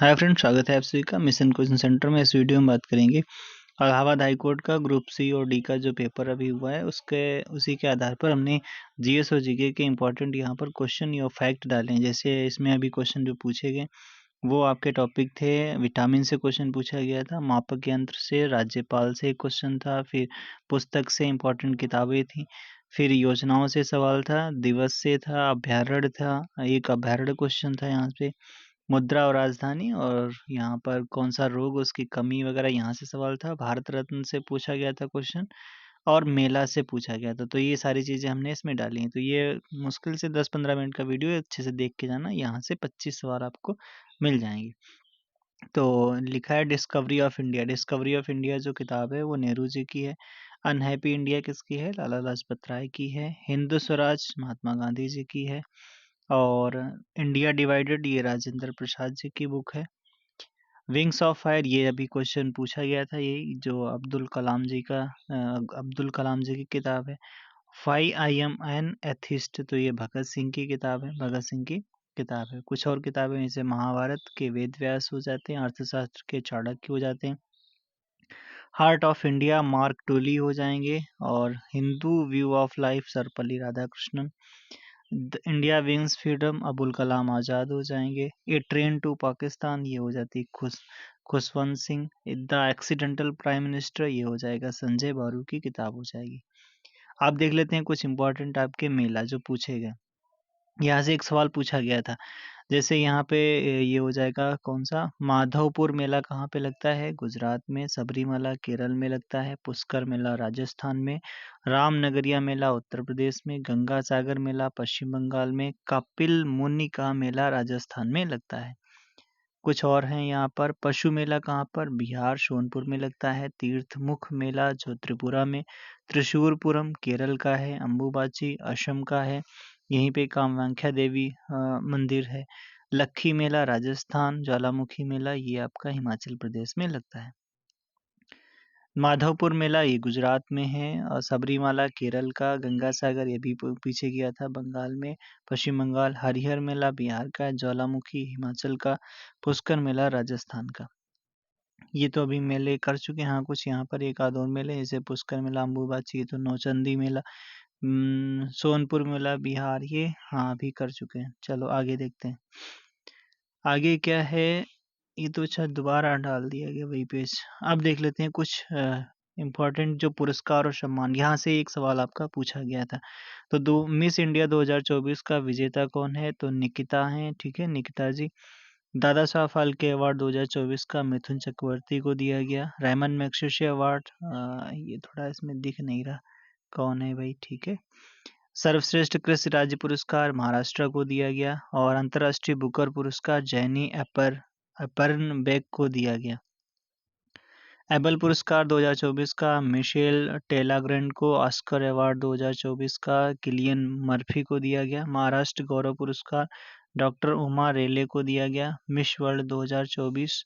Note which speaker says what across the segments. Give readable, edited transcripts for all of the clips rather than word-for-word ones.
Speaker 1: Hi friends, स्वागत है आप सभी का मिशन कोचिंग सेंटर में। इस वीडियो में बात करेंगे इलाहाबाद हाई कोर्ट का ग्रुप सी और डी का जो पेपर अभी हुआ है उसी के आधार पर हमने जीएस और जीके के इंपॉर्टेंट यहाँ पर क्वेश्चन या फैक्ट डाले हैं। जैसे इसमें अभी क्वेश्चन जो पूछे गए वो आपके टॉपिक थे। विटामिन से क्वेश्चन पूछा गया था, मापक यंत्र से, राज्यपाल से एक क्वेश्चन था, फिर पुस्तक से इंपॉर्टेंट किताबें थी, फिर योजनाओं से सवाल था, दिवस से था, अभ्यारण्य था, एक अभ्यारण्य क्वेश्चन था यहाँ पे, मुद्रा और राजधानी, और यहाँ पर कौन सा रोग उसकी कमी वगैरह यहाँ से सवाल था। भारत रत्न से पूछा गया था क्वेश्चन, और मेला से पूछा गया था। तो ये सारी चीज़ें हमने इसमें डाली हैं। तो ये मुश्किल से 10-15 मिनट का वीडियो है, अच्छे से देख के जाना। यहाँ से 25 सवाल आपको मिल जाएंगे। तो लिखा है discovery of India. Discovery of India जो किताब है वो नेहरू जी की है। अनहैप्पी इंडिया किसकी है? लाला लाजपत राय की है। हिंद स्वराज महात्मा गांधी जी की है। और इंडिया डिवाइडेड ये राजेंद्र प्रसाद जी की बुक है। विंग्स ऑफ फायर ये अभी क्वेश्चन पूछा गया था, ये जो अब्दुल कलाम जी की किताब है। Why I am an atheist, तो ये भगत सिंह की किताब है, भगत सिंह की किताब है। कुछ और किताबें जैसे महाभारत के वेद व्यास हो जाते हैं, अर्थशास्त्र के चाणक्य हो जाते हैं, heart of India Mark Tully हो जाएंगे, और Hindu view of life Sarvepalli Radhakrishnan, India wins freedom Abul Kalam Azad हो जाएंगे। ए ट्रेन टू पाकिस्तान ये हो जाती Khushwant Singh. The accidental prime minister ये हो जाएगा संजय बारू की किताब हो जाएगी। आप देख लेते हैं कुछ इंपॉर्टेंट आपके मेला जो पूछे गए। यहाँ से एक सवाल पूछा गया था, जैसे यहाँ पे ये हो जाएगा कौन सा, माधवपुर मेला कहाँ पे लगता है? गुजरात में। सबरीमला केरल में लगता है। पुष्कर मेला राजस्थान में। रामनगरिया मेला उत्तर प्रदेश में। गंगा सागर मेला पश्चिम बंगाल में। कपिल मुनि का मेला राजस्थान में लगता है। कुछ और हैं यहाँ पर। पशु मेला कहाँ पर? बिहार सोनपुर में लगता है। तीर्थमुख मेला जो त्रिपुरा में। त्रिशूरपुरम केरल का है। अम्बुबाची असम का है, यहीं पे कामाख्या देवी मंदिर है। लक्खी मेला राजस्थान। ज्वालामुखी मेला ये आपका हिमाचल प्रदेश में लगता है। माधवपुर मेला ये गुजरात में है। और सबरीमाला केरल का। गंगा सागर ये भी पीछे गया था, बंगाल में, पश्चिम बंगाल। हरिहर मेला बिहार का है। ज्वालामुखी हिमाचल का। पुष्कर मेला राजस्थान का। ये तो अभी मेले कर चुके हैं। हाँ, कुछ यहाँ पर एक आध और मेले जैसे पुष्कर मेला, अम्बुबाची, ये तो नौचंदी मेला, सोनपुर मेला बिहार, ये हाँ अभी कर चुके हैं। चलो आगे देखते हैं। आगे क्या है? ये तो अच्छा दोबारा डाल दिया गया वही पेज। अब देख लेते हैं कुछ इम्पोर्टेंट जो पुरस्कार और सम्मान। यहाँ से एक सवाल आपका पूछा गया था। तो दो मिस इंडिया 2024 का विजेता कौन है? तो निकिता है, ठीक है, निकिता जी। दादा साहब फाल्के अवार्ड 2024 का मिथुन चक्रवर्ती को दिया गया। रैमन मैग्सेसे अवार्ड, ये थोड़ा इसमें दिख नहीं रहा कौन है भाई, ठीक है। सर्वश्रेष्ठ कृषि राज्य पुरस्कार महाराष्ट्र को दिया गया। और अंतर्राष्ट्रीय बुकर पुरस्कार जैनी अपरनबेक को दिया गया। एबल पुरस्कार 2024 का मिशेल टेलाग्रेंड को। ऑस्कर अवार्ड 2024 का किलियन मर्फी को दिया गया। महाराष्ट्र गौरव पुरस्कार डॉक्टर उमा रेले को दिया गया। मिस वर्ल्ड 2024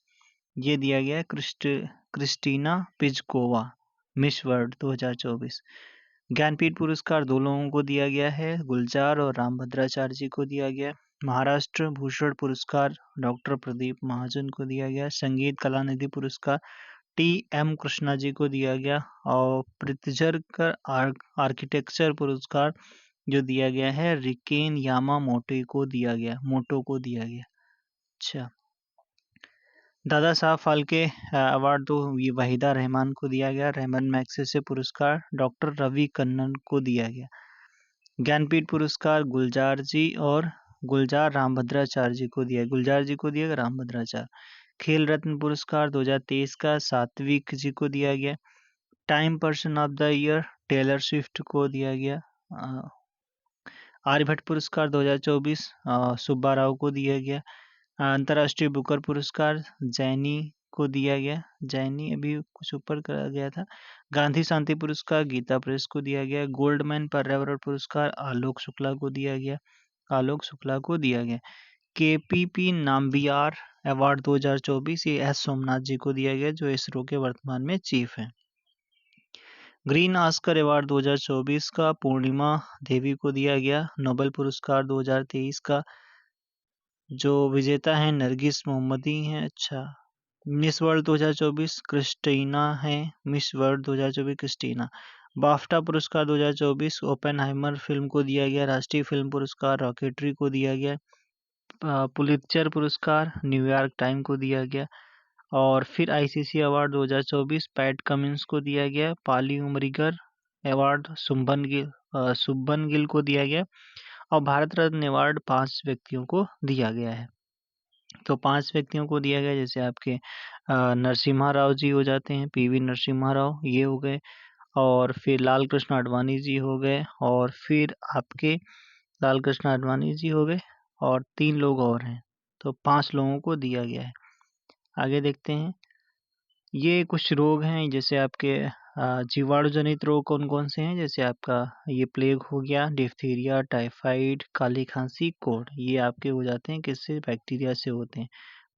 Speaker 1: ये दिया गया क्रिस्टीना पिजकोवा, मिस वर्ल्ड 2024। ज्ञानपीठ पुरस्कार दो लोगों को दिया गया है, गुलजार और रामभद्राचार्य जी को दिया गया। महाराष्ट्र भूषण पुरस्कार डॉक्टर प्रदीप महाजन को दिया गया। संगीत कलानिधि पुरस्कार टी एम कृष्णा जी को दिया गया। और प्रित्जकर आर्किटेक्चर पुरस्कार जो दिया गया है रिकेन यामा मोटो को दिया गया। अच्छा, दादा साहब फाल्के अवार्ड तो ये वहीदा रहमान को दिया गया। रहमान मैग्सेसे पुरस्कार डॉक्टर रवि कन्नन को दिया गया। ज्ञानपीठ पुरस्कार गुलजार जी और गुलजार रामभद्राचार्य जी को दिया। गुलजार जी को दिया गया, रामभद्राचार्य। खेल रत्न पुरस्कार 2023 का सात्विक जी को दिया गया। Time person of the year Taylor Swift को दिया गया। आर्यभट्ट पुरस्कार 2024 सुब्बा राव को दिया गया। अंतर्राष्ट्रीय बुकर पुरस्कार जैनी को दिया गया। जैनी अभी कुछ ऊपर करा गया था। गांधी शांति पुरस्कार गीता प्रेस को दिया गया। गोल्डमैन पर्यावरण पुरस्कार आलोक शुक्ला को दिया गया। केपीपी नाम्बियार अवार्ड 2024 ये एस सोमनाथ जी को दिया गया, जो इसरो के वर्तमान में चीफ हैं। ग्रीन ऑस्कर अवार्ड 2024 का पूर्णिमा देवी को दिया गया। नोबेल पुरस्कार 2023 का जो विजेता हैं नरगिस मोहम्मदी हैं। अच्छा, मिस वर्ल्ड 2024 क्रिस्टीना है। Miss World 2024 Krystyna. बाफ्टा पुरस्कार 2024 ओपेनहाइमर फिल्म को दिया गया। राष्ट्रीय फिल्म पुरस्कार रॉकेटरी को दिया गया। पुलित्जर पुरस्कार न्यूयॉर्क टाइम को दिया गया। और फिर आईसीसी अवार्ड 2024 पैट कमिंस को दिया गया। पाली उमरिगर अवार्ड सुब्बन गिल को दिया गया। और भारत रत्न अवार्ड 5 व्यक्तियों को दिया गया है। तो 5 व्यक्तियों को दिया गया, जैसे आपके नरसिम्हा राव जी हो जाते हैं, पीवी नरसिम्हा राव ये हो गए, और फिर लाल कृष्ण आडवाणी जी हो गए, और फिर आपके लाल कृष्ण आडवाणी जी हो गए, और 3 लोग और हैं। तो 5 लोगों को दिया गया है। आगे देखते हैं। ये कुछ रोग हैं, जैसे आपके जीवाणु जनित रोग कौन कौन से हैं, जैसे आपका ये प्लेग हो गया, डिप्थीरिया, टाइफाइड, काली खांसी, कोढ़, ये आपके हो जाते हैं किससे, बैक्टीरिया से होते हैं।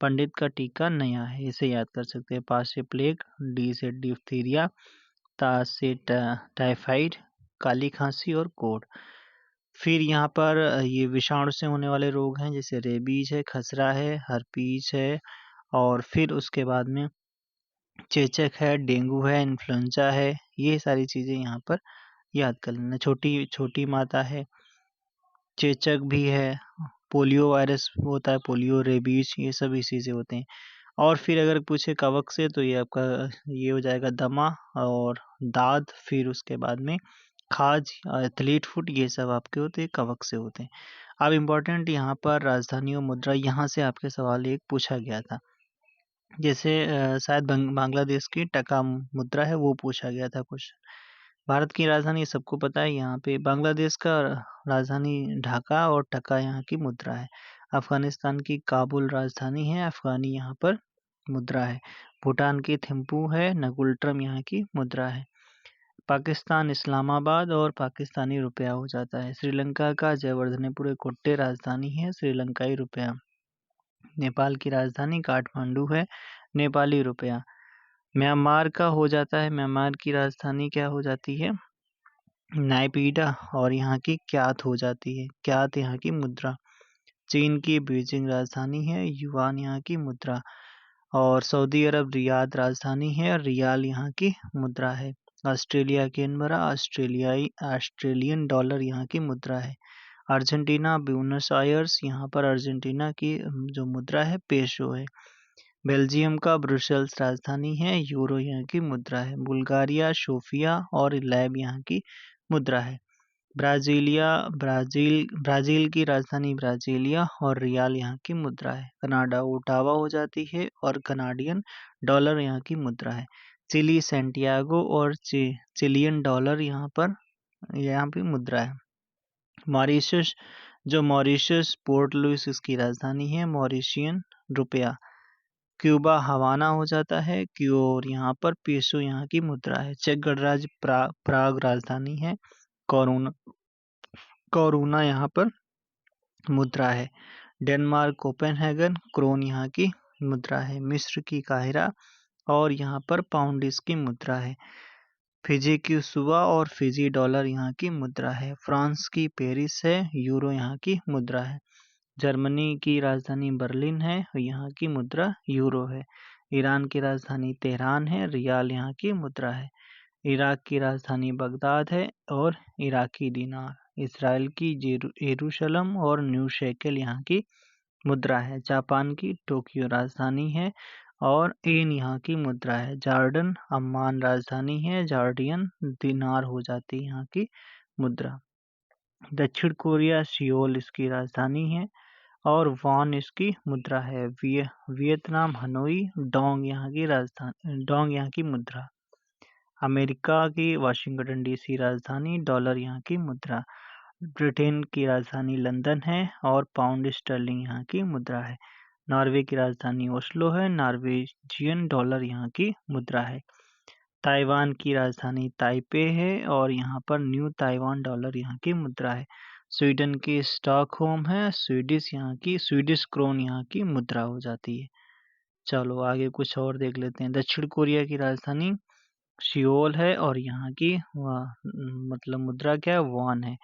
Speaker 1: पंडित का टीका नया है, इसे याद कर सकते हैं। पा से प्लेग, डी से डिप्थीरिया, ता से टाइफाइड, काली खांसी और कोढ़। फिर यहाँ पर ये विषाणु से होने वाले रोग हैं, जैसे रेबीज है, खसरा है, हर्पीज है, और फिर उसके बाद में चेचक है, डेंगू है, इन्फ्लुएंजा है। ये सारी चीज़ें यहाँ पर याद कर लेना। छोटी छोटी माता है, चेचक भी है, पोलियो वायरस होता है, पोलियो, रेबीज, ये सब इसी से होते हैं। और फिर अगर पूछे कवक से, तो ये आपका ये हो जाएगा दमा और दाद। फिर उसके बाद में खाज, एथलीट फुट, ये सब आपके होते हैं कवक से होते हैं। अब इम्पोर्टेंट यहाँ पर राजधानी और मुद्रा, यहाँ से आपके सवाल एक पूछा गया था। जैसे शायद बांग्लादेश की टका मुद्रा है, वो पूछा गया था क्वेश्चन। भारत की राजधानी सबको पता है, यहाँ पे बांग्लादेश का राजधानी ढाका और टका यहाँ की मुद्रा है। अफगानिस्तान की काबुल राजधानी है, अफगानी यहाँ पर मुद्रा है। भूटान की थिम्पू है, नगुल्ट्रम यहाँ की मुद्रा है। पाकिस्तान इस्लामाबाद और पाकिस्तानी रुपया हो जाता है। श्रीलंका का जयवर्धनेपुरे कोट्टे राजधानी है, श्रीलंकाई रुपया। नेपाल की राजधानी काठमांडू है, नेपाली रुपया। म्यांमार का हो जाता है, म्यांमार की राजधानी क्या हो जाती है, नायपीडा, और यहाँ की क्यात हो जाती है, क्यात यहाँ की मुद्रा। चीन की बीजिंग राजधानी है, युआन यहाँ की मुद्रा। और सऊदी अरब रियाद राजधानी है, रियाल यहाँ की मुद्रा है। ऑस्ट्रेलिया कैनबरा, ऑस्ट्रेलियन डॉलर यहाँ की मुद्रा है। अर्जेंटीना ब्यूनस आयर्स, यहाँ पर अर्जेंटीना की जो मुद्रा है पेसो है। बेल्जियम का ब्रुसेल्स राजधानी है, यूरो यहाँ की मुद्रा है। बुल्गारिया सोफिया और लैब यहाँ की मुद्रा है। ब्राजील की राजधानी ब्राजीलिया और रियाल यहाँ की मुद्रा है। कनाडा ओटावा हो जाती है और कनाडियन डॉलर यहाँ की मुद्रा है। चिली सैंटियागो और चिलियन डॉलर यहाँ पे मुद्रा है। मॉरिशस पोर्ट लुइस इसकी राजधानी है, मॉरिशियन रुपया। क्यूबा हवाना हो जाता है, और यहाँ पर पेसो यहाँ की मुद्रा है। चेक गणराज्य प्राग राजधानी है, कोरोना यहाँ पर मुद्रा है। डेनमार्क कोपेनहेगन, क्रोन यहाँ की मुद्रा है। मिस्र की काहिरा और यहाँ पर पाउंड इसकी मुद्रा है। फिजी की सुवा और फिजी डॉलर यहाँ की मुद्रा है। फ्रांस की पेरिस है, यूरो यहाँ की मुद्रा है। जर्मनी की राजधानी बर्लिन है, यहाँ की मुद्रा यूरो है। ईरान की राजधानी तेहरान है, रियाल यहाँ की मुद्रा है। इराक की राजधानी बगदाद है और इराकी दिनार। इसराइल की यरूशलेम और न्यू शेकेल यहाँ की मुद्रा है। जापान की टोक्यो राजधानी है और येन यहाँ की मुद्रा है। जॉर्डन अम्मान राजधानी है, जॉर्डियन दिनार हो जाती है यहाँ की मुद्रा। दक्षिण कोरिया सियोल इसकी राजधानी है और वॉन इसकी मुद्रा है। वियतनाम हनोई, डोंग यहाँ की मुद्रा। अमेरिका की वाशिंगटन डीसी राजधानी, डॉलर यहाँ की मुद्रा। ब्रिटेन की राजधानी लंदन है और पाउंड स्टर्लिंग यहाँ की मुद्रा है। नॉर्वे की राजधानी ओस्लो है, नॉर्वेजियन डॉलर यहाँ की मुद्रा है। ताइवान की राजधानी ताइपे है और यहाँ पर न्यू ताइवान डॉलर यहाँ की मुद्रा है। स्वीडन की स्टॉकहोम है, स्वीडिश क्रोन यहाँ की मुद्रा हो जाती है। चलो आगे कुछ और देख लेते हैं। दक्षिण कोरिया की राजधानी सियोल है और यहाँ की मतलब मुद्रा क्या है, वॉन है।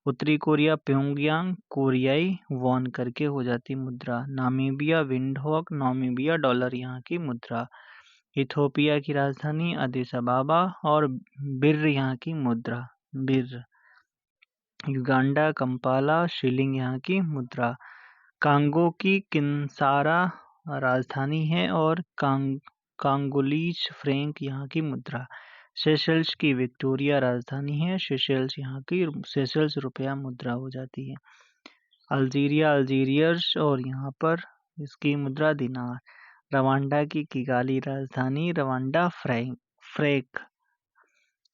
Speaker 1: उत्तरी कोरिया प्योंगयांग, कोरियाई वॉन करके हो जाती मुद्रा। नामीबिया विंडहोक, नामीबिया डॉलर यहाँ की मुद्रा। इथोपिया की राजधानी अदिस अबाबा और बिर यहाँ की मुद्रा, बिर। युगांडा कंपाला, शिलिंग यहाँ की मुद्रा। कांगो की किंसारा राजधानी है और कांगोलीज फ्रैंक यहाँ की मुद्रा। सेशल्स की विक्टोरिया राजधानी है, सेशल्स यहाँ की सेशल्स रुपया मुद्रा हो जाती है। अल्जीरिया अल्जीरियर्स और यहाँ पर इसकी मुद्रा दिनार। रवांडा की किगाली राजधानी, रवांडा फ्रैंक।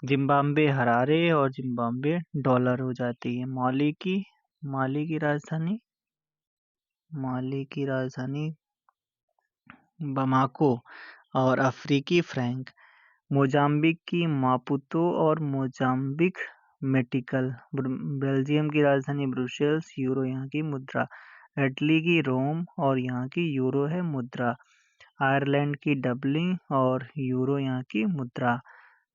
Speaker 1: जिम्बाब्वे हरारे और जिम्बाब्वे डॉलर हो जाती है। माली की राजधानी बमाको और अफ्रीकी फ्रैंक। मोजाम्बिक की मापुतो और मोजाम्बिक मेटिकल। बेल्जियम की राजधानी ब्रुसेल्स, यूरो यहाँ की मुद्रा। इटली की रोम और यहाँ की यूरो है मुद्रा। आयरलैंड की डबलिन और यूरो यहाँ की मुद्रा।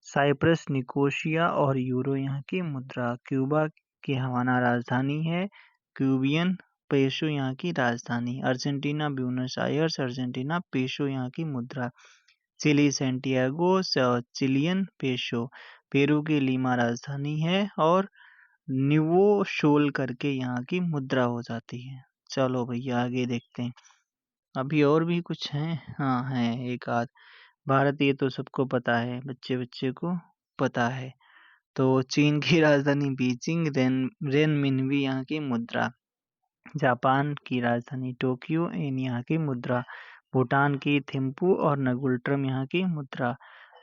Speaker 1: साइप्रस निकोशिया और यूरो यहाँ की मुद्रा। क्यूबा की हवाना राजधानी है, क्यूबियन पेसो यहाँ की राजधानी। Argentina Buenos Aires, Argentina peso यहाँ की मुद्रा। Chile Santiago, Chilean peso. Peru की लीमा राजधानी है और न्यूवो शोल करके यहाँ की मुद्रा हो जाती है। चलो भैया आगे देखते हैं। अभी और भी कुछ हैं, हाँ है एक आध। भारत ये तो सबको पता है, बच्चे बच्चे को पता है। तो चीन की राजधानी बीजिंग, रेनमिनवी यहाँ की मुद्रा। जापान की राजधानी टोक्यो, एन यहाँ की मुद्रा। भूटान की थिम्पू और नगुल्ट्रम यहाँ की मुद्रा।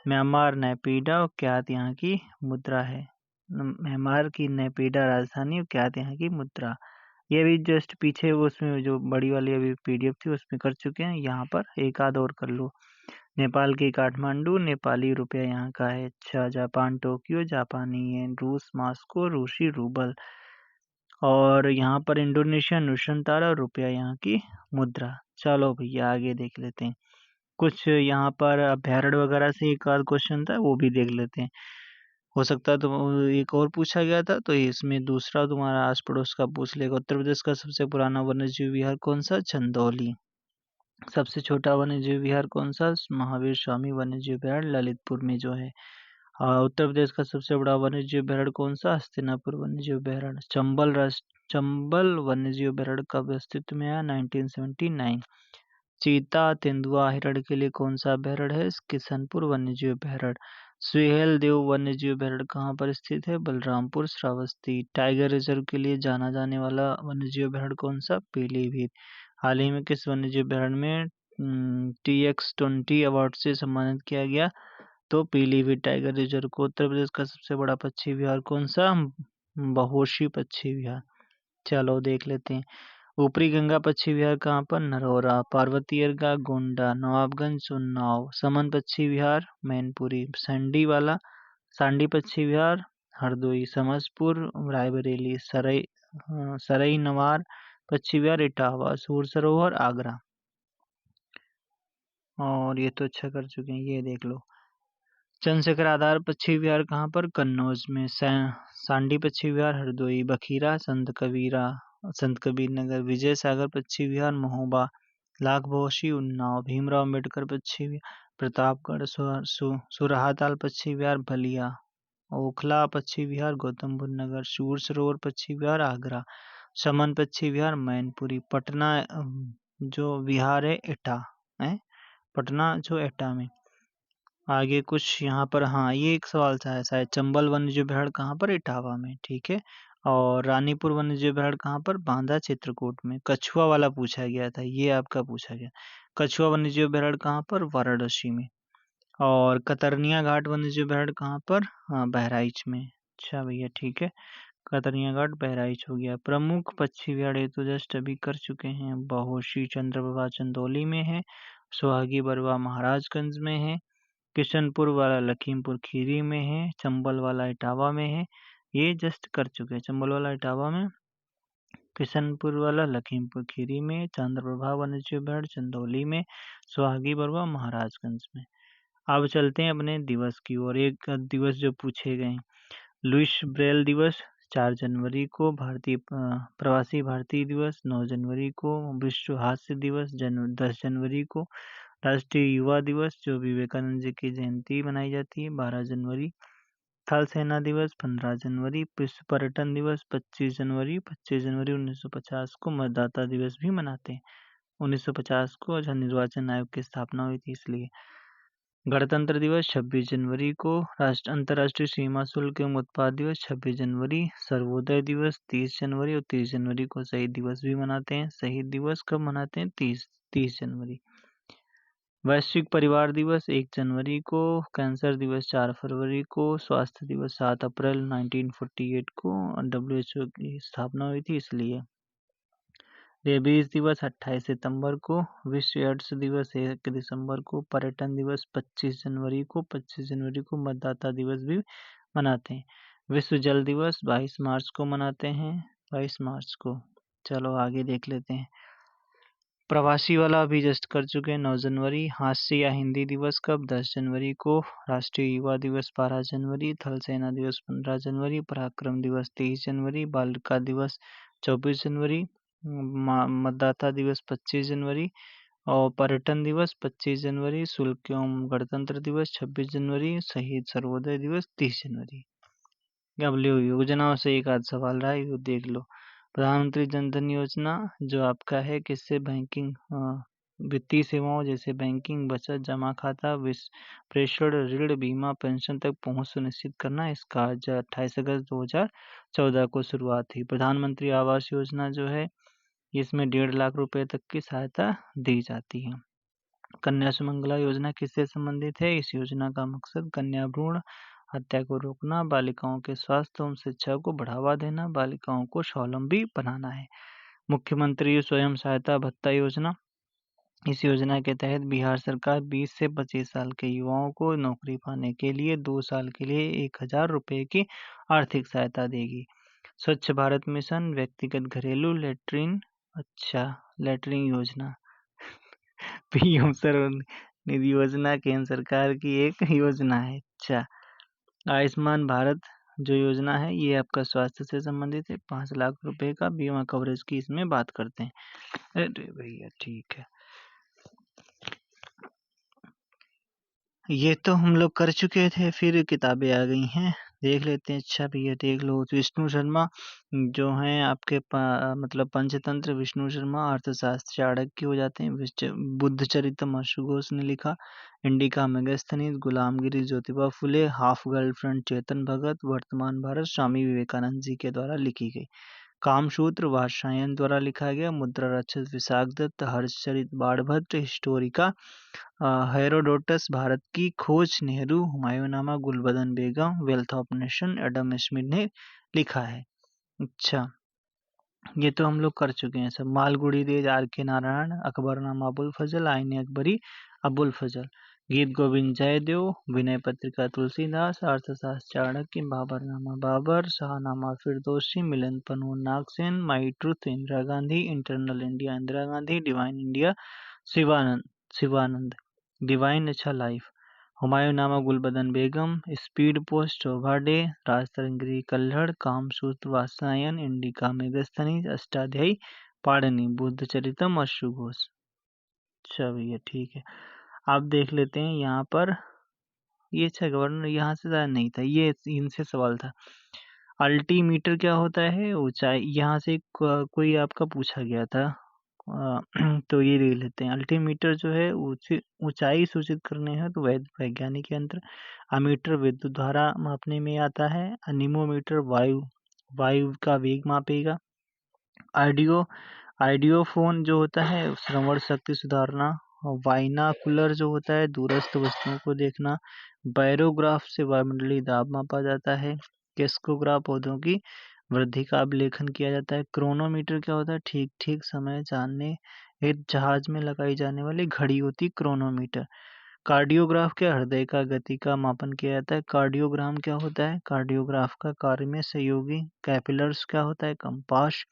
Speaker 1: म्यांमार नेपीडा और क्यात यहाँ की मुद्रा है। म्यांमार की नेपीडा राजधानी और क्यात यहाँ की मुद्रा। ये भी जस्ट पीछे वो उसमें जो बड़ी वाली अभी पीडीएफ थी उसमें कर चुके हैं, यहाँ पर एक आध और कर लो। नेपाल की काठमांडू, नेपाली रुपया यहाँ का है। अच्छा, जापान टोक्यो, जापानी येन। रूस मॉस्को, रूसी रूबल। और यहाँ पर इंडोनेशिया नुशंतारा, रुपया यहाँ की मुद्रा। चलो भैया आगे देख लेते हैं। कुछ यहाँ पर अभ्यारण्य वगैरह से एक आध क्वेश्चन था, वो भी देख लेते हैं। हो सकता है तो एक और पूछा गया था, तो इसमें दूसरा तुम्हारा आस पड़ोस का पूछ लेगा। उत्तर प्रदेश का सबसे पुराना वन्यजीव विहार कौन सा? चंदौली। सबसे छोटा वन्यजीव विहार कौन सा? महावीर स्वामी वन्यजीव विहार, ललितपुर में जो है। उत्तर प्रदेश का सबसे बड़ा वन्यजीव अभ्यारण्य कौन सा? हस्तिनापुर वन्यजीव अभ्यारण्य। चंबल वन्यजीव अभ्यारण्य कब अस्तित्व में आया? 1979। चीता, तेंदुआ, हिरण के लिए कौन सा अभ्यारण्य है? किशनपुर वन्यजीव अभ्यारण्य। सुहेल देव वन्यजीव अभ्यारण्य कहाँ पर स्थित है? बलरामपुर, श्रावस्ती। टाइगर रिजर्व के लिए जाना जाने वाला वन्यजीव अभ्यारण्य कौन सा? पीलीभीत। हाल ही में किस वन्यजीव अभ्यारण्य में TX20 अवार्ड से सम्मानित किया गया? तो पीलीभीत टाइगर रिजर्व को। उत्तर प्रदेश का सबसे बड़ा पक्षी विहार कौन सा? बहोशी पक्षी विहार। चलो देख लेते हैं। ऊपरी गंगा पक्षी विहार कहाँ पर? नरौरा। पार्वतीयरगा, गोंडा। नवाबगंज, उन्नाव। समन पक्षी विहार, मैनपुरी। सांडी पक्षी विहार, हरदोई। समसपुर, रायबरेली। सरई नवार पक्षी विहार, इटावा। सूर सरोवर, आगरा। और ये तो अच्छा कर चुके हैं, ये देख लो। चंद्रशेखर आधार पक्षी विहार कहाँ पर? कन्नौज में। सांडी पक्षी विहार, हरदोई। बखीरा, संत कबीर नगर। विजय सागर पक्षी विहार, महोबा। लाखबोशी, उन्नाव। भीमराव अम्बेडकर पक्षी विहार, प्रतापगढ़। सुरहाताल पक्षी विहार, बलिया। ओखला पक्षी विहार, गौतम बुद्ध नगर। सूर सरोवर पक्षी विहार, आगरा। समन पक्षी विहार, मैनपुरी। पटना जो विहार है एटा है, पटना जो एटा में। आगे कुछ यहाँ पर, हाँ ये एक सवाल था शायद। चंबल वन्यजीव अभ्यारण्य कहाँ पर? इटावा में, ठीक है। और रानीपुर वन्यजीव अभ्यारण्य कहाँ पर? बांदा, चित्रकूट में। कछुआ वाला पूछा गया था, ये आपका पूछा गया। कछुआ वन्यजीव अभ्यारण्य कहाँ पर? वाराणसी में। और कतरनिया घाट वन्यजीव अभ्यारण्य कहाँ पर? हाँ, बहराइच में। अच्छा भैया ठीक है, कतरनिया घाट बहराइच हो गया। प्रमुख पक्षी विहार तो जस्ट अभी कर चुके हैं। बहोशी चंद्रप्रभा चंदौली में है। सुहागी बरवा महाराजगंज में है। किशनपुर वाला लखीमपुर खीरी में है। चंबल वाला इटावा में है, ये जस्ट कर चुके हैं। चंबल वाला इटावा में, किशनपुर वाला लखीमपुर खीरी में, चंद्रप्रभा वन्यजीव अभ्यारण्य चंदौली में, सुहागी बरवा महाराजगंज में। अब चलते हैं अपने दिवस की ओर। एक दिवस जो पूछे गए हैं, लुइस ब्रेल दिवस 4 जनवरी को, भारतीय प्रवासी भारतीय दिवस 9 जनवरी को, विश्व हास्य दिवस 10 जनवरी को, राष्ट्रीय युवा दिवस जो विवेकानंद जी की जयंती मनाई जाती है 12 जनवरी, थल सेना दिवस 15 जनवरी, विश्व पर्यटन दिवस 25 जनवरी, 25 जनवरी 1950 को मतदाता दिवस भी मनाते हैं। 1950 को जब निर्वाचन आयोग की स्थापना हुई थी इसलिए। गणतंत्र दिवस 26 जनवरी को, अंतर्राष्ट्रीय सीमा शुल्क एवं उत्पाद दिवस 26 जनवरी, सर्वोदय दिवस 30 जनवरी और 30 जनवरी को शहीद दिवस भी मनाते हैं। शहीद दिवस कब मनाते हैं? 30 जनवरी। वैश्विक परिवार दिवस 1 जनवरी को, कैंसर दिवस 4 फरवरी को, स्वास्थ्य दिवस 7 अप्रैल 1948 को, WHO की स्थापना हुई थी इसलिए। रेबीज दिवस 28 सितंबर को, विश्व एड्स दिवस 1 दिसंबर को, पर्यटन दिवस 25 जनवरी को, 25 जनवरी को मतदाता दिवस भी मनाते हैं। विश्व जल दिवस 22 मार्च को मनाते हैं, 22 मार्च को। चलो आगे देख लेते हैं। प्रवासी वाला अभी जस्ट कर चुके हैं 9 जनवरी। हास्य या हिंदी दिवस कब? 10 जनवरी को। राष्ट्रीय युवा दिवस 12 जनवरी, थल सेना दिवस 15 जनवरी, पराक्रम दिवस 23 जनवरी, बालिका दिवस 24 जनवरी, मतदाता दिवस 25 जनवरी और पर्यटन दिवस 25 जनवरी, शुल्क एवं गणतंत्र दिवस 26 जनवरी, शहीद सर्वोदय दिवस 30 जनवरी। अब लो योजनाओं से एक आध सवाल रहा है, देख लो। प्रधानमंत्री जन धन योजना जो आपका है किससे? बैंकिंग वित्तीय सेवाओं जैसे बैंकिंग, बचत, जमा खाता, प्रेषण, ऋण, बीमा, पेंशन तक पहुंच सुनिश्चित करना। इसका 28 अगस्त 2014 को शुरुआत हुई। प्रधानमंत्री आवास योजना जो है इसमें 1.5 लाख रुपए तक की सहायता दी जाती है। कन्या सुमंगला योजना किससे संबंधित है? इस योजना का मकसद कन्या भ्रूण हत्या को रोकना, बालिकाओं के स्वास्थ्य एवं शिक्षा को बढ़ावा देना, बालिकाओं को स्वावलंबी बनाना है। मुख्यमंत्री स्वयं सहायता भत्ता योजना, इस योजना के तहत बिहार सरकार 20 से 25 साल के युवाओं को नौकरी पाने के लिए 2 साल के लिए 1000 रुपए की आर्थिक सहायता देगी। स्वच्छ भारत मिशन व्यक्तिगत घरेलू लैट्रिन, लैट्रिन योजना पीएम निधि योजना केंद्र सरकार की एक योजना है। आयुष्मान भारत जो योजना है ये आपका स्वास्थ्य से संबंधित है। 5 लाख रुपए का बीमा कवरेज की इसमें बात करते हैं। अरे भैया ठीक है, ये तो हम लोग कर चुके थे, फिर किताबें आ गई हैं, देख लेते हैं। अच्छा भैया देख लो, विष्णु शर्मा जो हैं आपके मतलब पंचतंत्र विष्णु शर्मा, अर्थशास्त्र चाणक्य हो जाते हैं। बुद्ध चरितम अशु घोष ने लिखा। इंडिका मेगास्थनीज गुलामगिरी ज्योतिबा फुले। Half girlfriend Chetan Bhagat. वर्तमान भारत स्वामी विवेकानंद जी के द्वारा लिखी गई। कामसूत्र वात्स्यायन द्वारा लिखा गया। Mudrarakshasa Vishakhadatta. Harshacharita Banabhatta. Historica Herodotus. Bharat Ki Khoj Nehru. Humayunnama Gulbadan Begum. Wealth of nation Adam Smith ने लिखा है। अच्छा ये तो हम लोग कर चुके हैं सब। मालगुड़ी डेज आर के नारायण। अकबरनामा अबुल फजल। आईने अकबरी अबुल फजल। गीत गोविंद जयदेव। विनय Patrika Tulsidas. Arthashastra Chanakya. Baburnama Babur. Shahnama Firdausi. Milinda Panha Nagasena. My truth Indira Gandhi. Eternal India Indira Gandhi. Divine India Sivananda. Divine अच्छा life. Humayunnama Gulbadan Begum. Speed post Shobhaa De. Rajatarangini Kalhana. Kamasutra Vatsyayana. Indica Megasthenes. Ashtadhyayi Panini. Buddhacharitam अशु घोष। अच्छा भैया ठीक है, आप देख लेते हैं यहाँ पर। ये अच्छा गवर्नर यहाँ से ज़्यादा नहीं था, ये इनसे सवाल था। अल्टीमीटर क्या होता है? ऊंचाई। यहाँ से कोई आपका पूछा गया था, तो ये देख लेते हैं। अल्टीमीटर जो है ऊंचाई सूचित करने है तो वैज्ञानिक यंत्र। अमीटर विद्युत धारा मापने में आता है। अनिमोमीटर वायु का वेग मापेगा। आइडियोफोन जो होता है श्रवण शक्ति सुधारना। बाइनाकुलर जो होता है दूरस्थ वस्तुओं को देखना। बैरोग्राफ से वायुमंडलीय दाब मापा जाता है। केस्कोग्राफ पौधों की वृद्धि का अभिलेखन किया जाता है। क्रोनोमीटर क्या होता है? ठीक ठीक समय जानने एक जहाज में लगाई जाने वाली घड़ी होती क्रोनोमीटर। कार्डियोग्राफ क्या? हृदय का गति का मापन किया जाता है। कार्डियोग्राम क्या होता है? कार्डियोग्राफ का कार्य में सहयोगी। कैपिलर्स क्या होता है? कंपास।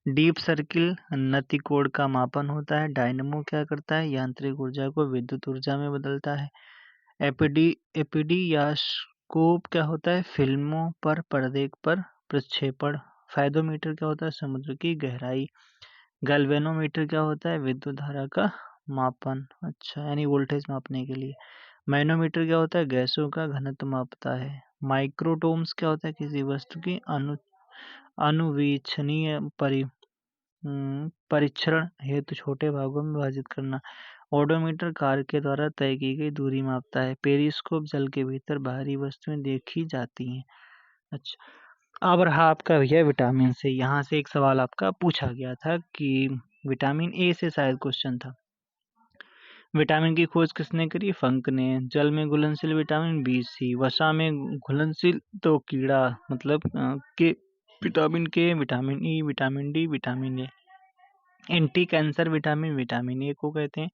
Speaker 1: डीप सर्किल नति कोण का मापन होता है। डायनमो क्या करता है? यांत्रिक ऊर्जा को विद्युत ऊर्जा में बदलता है। एपीडी एपीडियास्कोप क्या होता है? फिल्मों पर पर्दे पर प्रक्षेपण। फायदोमीटर क्या होता है? समुद्र की गहराई। गैल्वेनोमीटर क्या होता है? विद्युत धारा का मापन। अच्छा, यानी वोल्टेज मापने के लिए। मैनोमीटर क्या होता है? गैसों का घनत्व मापता है। माइक्रोटोम्स क्या होता है? किसी वस्तु की अनुवीक्षणीय परीक्षण हेतु छोटे भागों में विभाजित करना। ओडोमीटर कार के द्वारा तय की गई दूरी मापता है। पेरिस्कोप जल के भीतर बाहरी वस्तुएं देखी जाती हैं। अच्छा, अब रहा आपका भैया विटामिन से। यहाँ से एक सवाल आपका पूछा गया था कि विटामिन ए से शायद क्वेश्चन था। विटामिन की खोज किसने करी? फंक ने। जल में घुलनशील विटामिन बी सी। वसा में घुलनशील तो कीड़ा मतलब के विटामिन के, vitamin E, vitamin D, vitamin A. Anti cancer vitamin vitamin A को कहते हैं।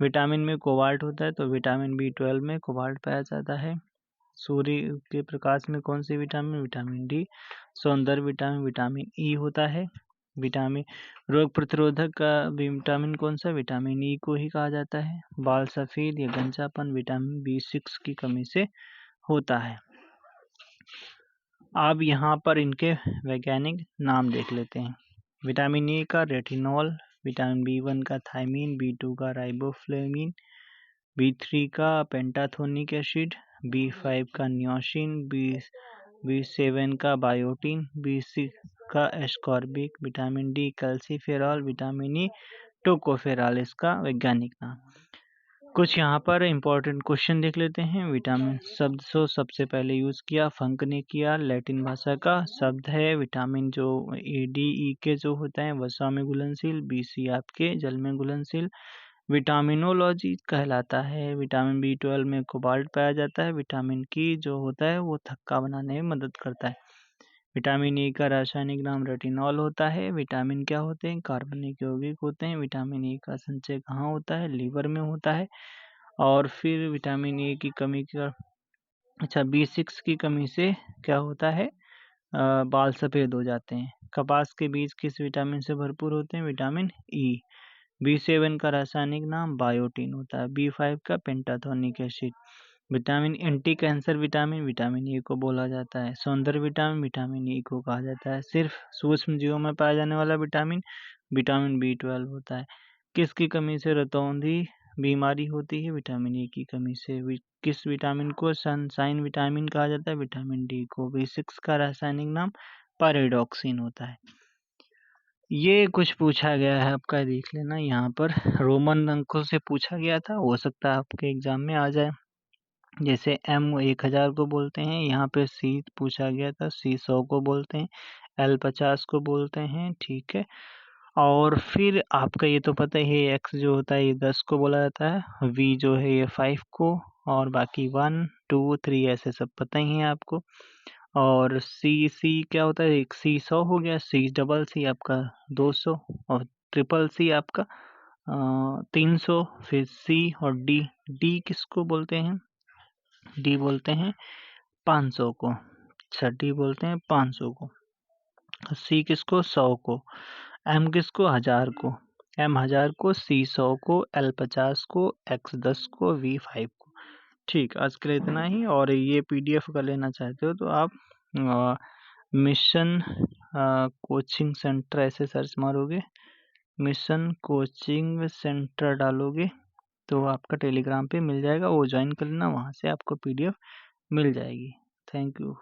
Speaker 1: विटामिन में कोबाल्ट होता है तो विटामिन बी 12 में कोबाल्ट पाया जाता है। सूर्य के प्रकाश में कौन सी विटामिन? Vitamin D. सौंदर्य विटामिन विटामिन ई होता है। विटामिन रोग प्रतिरोधक का विटामिन कौन सा? विटामिन ई को ही कहा जाता है। बाल सफेद या गंजापन विटामिन B6 की कमी से होता है। अब यहाँ पर इनके वैज्ञानिक नाम देख लेते हैं। विटामिन ए का रेटिनॉल, विटामिन B1 का थायमीन, B2 का राइबोफ्लेविन, B3 का पेंटाथोनिक एसिड, B5 का नियोसिन, B7 का बायोटिन, B6 का ascorbic, vitamin D calciferol, vitamin E tocopherol इसका वैज्ञानिक नाम। कुछ यहाँ पर इम्पोर्टेंट क्वेश्चन देख लेते हैं। विटामिन शब्द को सबसे पहले यूज किया फंक ने किया। लैटिन भाषा का शब्द है। विटामिन जो ADE के जो होता है वसा में घुलनशील, BC आपके जल में घुलनशील। विटामिनोलॉजी कहलाता है। विटामिन B12 में कोबाल्ट पाया जाता है। विटामिन की जो होता है वो थक्का बनाने में मदद करता है। विटामिन ए का रासायनिक नाम रेटिनॉल होता है। विटामिन क्या होते हैं? कार्बनिक यौगिक होते हैं। विटामिन ए का संचय कहाँ होता है? लीवर में होता है। और फिर विटामिन ए की कमी का अच्छा B6 की कमी से क्या होता है? बाल सफ़ेद हो जाते हैं। कपास के बीज किस विटामिन से भरपूर होते हैं? Vitamin E. B7 का रासायनिक नाम बायोटिन होता है। B5 का pantothenic acid. Vitamin anti cancer vitamin vitamin A को बोला जाता है। सौंदर्य विटामिन विटामिन ई को कहा जाता है। सिर्फ सूक्ष्म जीवों में पाया जाने वाला विटामिन विटामिन B12 होता है। किसकी कमी से रतौंधी बीमारी होती है? विटामिन ए की कमी से। किस विटामिन को सनशाइन विटामिन कहा जाता है? विटामिन डी को। B6 का रासायनिक नाम पायरिडॉक्सिन होता है। ये कुछ पूछा गया है आपका, देख लेना। यहाँ पर रोमन अंकों से पूछा गया था, हो सकता है आपके एग्जाम में आ जाए। जैसे M 1000 को बोलते हैं, यहाँ पे C पूछा गया था, C 100 को बोलते हैं, L 50 को बोलते हैं, ठीक है। और फिर आपका ये तो पता ही है, X जो होता है ये 10 को बोला जाता है, V जो है ये 5 को, और बाकी 1 2 3 ऐसे सब पता ही है आपको। और C क्या होता है? एक C 100 हो गया, C आपका 200, और C आपका 300। फिर C और D किसको बोलते हैं? D बोलते हैं 500 को। अच्छा, D बोलते हैं 500 को। C किसको? 100 को। M किसको? 1000 को। M 1000 को, C 100 को, L 50 को, X 10 को, V 5 को। ठीक, आज के लिए इतना ही। और ये PDF का लेना चाहते हो तो आप मिशन कोचिंग सेंटर ऐसे सर्च मारोगे, मिशन कोचिंग सेंटर डालोगे तो आपका टेलीग्राम पे मिल जाएगा, वो ज्वाइन कर लेना, वहाँ से आपको PDF मिल जाएगी। Thank you.